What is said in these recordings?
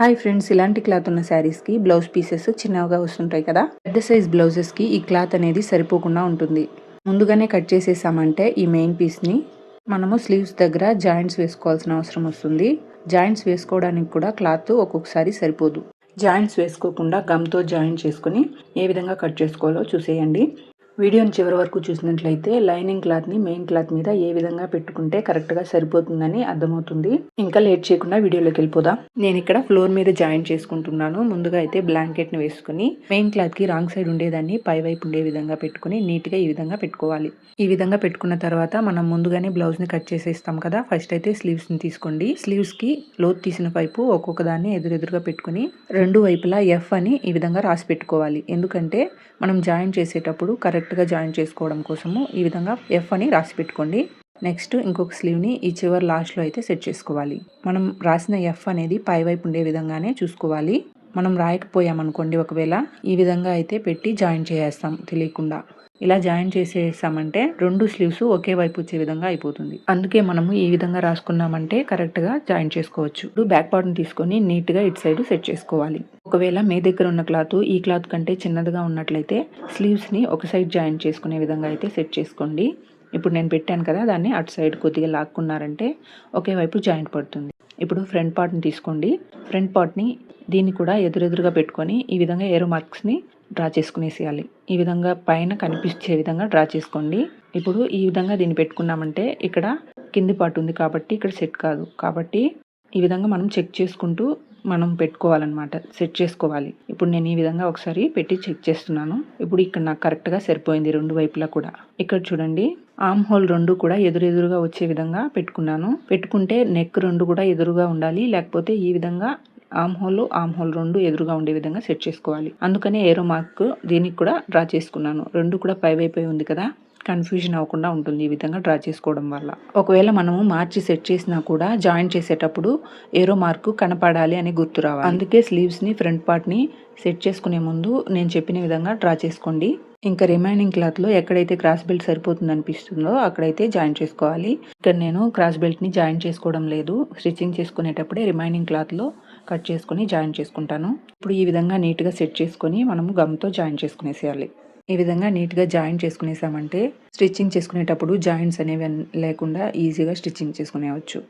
Hi friends, ఇలాంటి cloth ఉన్న శారీస్కి బ్లౌజ్ పీసెస్ చిన్నగా వస్తుంటాయి కదా. పెద్ద సైజ్ బ్లౌజెస్కి ఈ క్లాత్ అనేది సరిపోకుండా ఉంటుంది. ముందుగానే కట్ చేసేసామంటే ఈ మెయిన్ పీస్ని మనము స్లీవ్స్ దగ్గర జాయింట్స్ వేసుకోవాల్సిన అవసరం వస్తుంది. జాయింట్స్ వేసుకోవడానికి కూడా క్లాత్ ఒక్కొక్కసారి సరిపోదు. జాయింట్స్ వేసుకోకుండా గమ్తో జాయింట్ చేసుకుని ఏ విధంగా కట్ చేసుకోవాలో చూసేయండి. వీడియోని చివరి వరకు చూసినట్లయితే లైనింగ్ క్లాత్ని మెయిన్ క్లాత్ మీద ఏ విధంగా పెట్టుకుంటే కరెక్ట్గా సరిపోతుందని అర్థమవుతుంది. ఇంకా లేట్ చేయకుండా వీడియోలోకి వెళ్ళిపోదాం. నేను ఇక్కడ ఫ్లోర్ మీద జాయిన్ చేసుకుంటున్నాను. ముందుగా అయితే బ్లాంకెట్ని వేసుకుని మెయిన్ క్లాత్కి రాంగ్ సైడ్ ఉండేదాన్ని పై వైపు ఉండే విధంగా పెట్టుకుని నీట్గా ఈ విధంగా పెట్టుకోవాలి. ఈ విధంగా పెట్టుకున్న తర్వాత మనం ముందుగానే బ్లౌజ్ని కట్ చేసేస్తాం కదా. ఫస్ట్ అయితే స్లీవ్స్ని తీసుకోండి. స్లీవ్స్కి లోతు తీసిన వైపు ఒక్కొక్క దాన్ని ఎదురెదురుగా పెట్టుకుని రెండు వైపులా ఎఫ్ అని ఈ విధంగా రాసి పెట్టుకోవాలి. ఎందుకంటే మనం జాయిన్ చేసేటప్పుడు కరెక్ట్గా జాయిన్ చేసుకోవడం కోసము ఈ విధంగా ఎఫ్ అని రాసి పెట్టుకోండి. నెక్స్ట్ ఇంకొక స్లీవ్ని ఈ చివరి లాస్ట్లో అయితే సెట్ చేసుకోవాలి. మనం రాసిన ఎఫ్ అనేది పై వైపు ఉండే విధంగానే చూసుకోవాలి. మనం రాయకపోయామనుకోండి, ఒకవేళ ఈ విధంగా అయితే పెట్టి జాయిన్ చేసేస్తాం తెలియకుండా. ఇలా జాయిన్ చేసేసామంటే రెండు స్లీవ్స్ ఒకే వైపు వచ్చే విధంగా అయిపోతుంది. అందుకే మనము ఈ విధంగా రాసుకున్నామంటే కరెక్ట్గా జాయిన్ చేసుకోవచ్చు. ఇప్పుడు బ్యాక్ పార్ట్ని తీసుకొని నీట్గా ఇటు సైడ్ సెట్ చేసుకోవాలి. ఒకవేళ మీ దగ్గర ఉన్న క్లాత్ ఈ క్లాత్ కంటే చిన్నదిగా ఉన్నట్లయితే స్లీవ్స్ని ఒక సైడ్ జాయిన్ చేసుకునే విధంగా అయితే సెట్ చేసుకోండి. ఇప్పుడు నేను పెట్టాను కదా, దాన్ని అటు సైడ్ కొద్దిగా లాక్కున్నారంటే ఒకే వైపు జాయింట్ పడుతుంది. ఇప్పుడు ఫ్రంట్ పార్ట్ని తీసుకోండి. ఫ్రంట్ పార్ట్ని దీన్ని కూడా ఎదురెదురుగా పెట్టుకొని ఈ విధంగా ఏరో మార్క్స్ని డ్రా చేసుకునేసేయాలి. ఈ విధంగా పైన కనిపించే విధంగా డ్రా చేసుకోండి. ఇప్పుడు ఈ విధంగా దీన్ని పెట్టుకున్నామంటే ఇక్కడ కింది పార్ట్ ఉంది కాబట్టి ఇక్కడ సెట్ కాదు. కాబట్టి ఈ విధంగా మనం చెక్ చేసుకుంటూ మనం పెట్టుకోవాలన్నమాట, సెట్ చేసుకోవాలి. ఇప్పుడు నేను ఈ విధంగా ఒకసారి పెట్టి చెక్ చేస్తున్నాను. ఇప్పుడు ఇక్కడ నాకు కరెక్ట్గా సరిపోయింది రెండు వైపులా కూడా. ఇక్కడ చూడండి, ఆర్మ్ హోల్ రెండు కూడా ఎదురెదురుగా వచ్చే విధంగా పెట్టుకున్నాను. పెట్టుకుంటే నెక్ రెండు కూడా ఎదురుగా ఉండాలి, లేకపోతే ఈ విధంగా ఆర్మ్ హోల్ రెండు ఎదురుగా ఉండే విధంగా సెట్ చేసుకోవాలి. అందుకనే ఏరో మార్క్ దీనికి కూడా డ్రా చేసుకున్నాను. రెండు కూడా పై వైపే ఉంది కదా, కన్ఫ్యూజన్ అవ్వకుండా ఉంటుంది ఈ విధంగా డ్రా చేసుకోవడం వల్ల. ఒకవేళ మనము మార్చి సెట్ చేసినా కూడా జాయిన్ చేసేటప్పుడు ఏరో మార్కు కనపడాలి అని గుర్తు రావాలి. అందుకే స్లీవ్స్ని ఫ్రంట్ పార్ట్ని సెట్ చేసుకునే ముందు నేను చెప్పిన విధంగా డ్రా చేసుకోండి. ఇంకా రిమైనింగ్ క్లాత్లో ఎక్కడైతే క్రాస్ బెల్ట్ సరిపోతుంది అనిపిస్తుందో అక్కడైతే జాయిన్ చేసుకోవాలి. ఇక్కడ నేను క్రాస్ బెల్ట్ని జాయిన్ చేసుకోవడం లేదు. స్టిచ్చింగ్ చేసుకునేటప్పుడే రిమైనింగ్ క్లాత్లో కట్ చేసుకుని జాయిన్ చేసుకుంటాను. ఇప్పుడు ఈ విధంగా నీట్గా సెట్ చేసుకొని మనము గమ్తో జాయిన్ చేసుకునేసేయాలి. ఈ విధంగా నీట్గా జాయిన్ చేసుకునేసామంటే స్టిచ్చింగ్ చేసుకునేటప్పుడు జాయింట్స్ అనేవి లేకుండా ఈజీగా స్టిచ్చింగ్ చేసుకునేవచ్చు.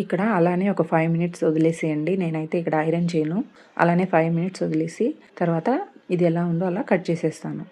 ఇక్కడ అలానే ఒక 5 మినిట్స్ వదిలేసేయండి. నేనైతే ఇక్కడ ఐరన్ చేయను, అలానే 5 మినిట్స్ వదిలేసి తర్వాత ఇది ఎలా ఉందో అలా కట్ చేసేస్తాను.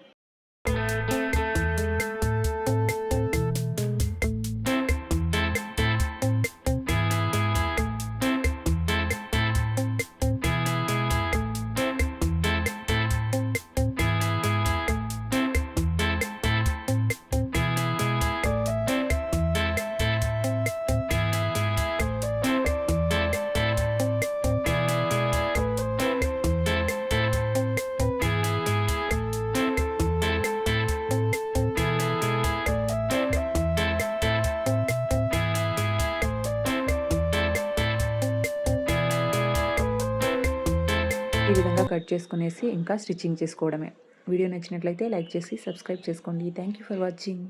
ఈ విధంగా కట్ చేసుకునేసి ఇంకా స్టిచ్చింగ్ చేసుకోవడమే. వీడియో నచ్చినట్లయితే లైక్ చేసి సబ్స్క్రైబ్ చేసుకోండి. Thank you for watching.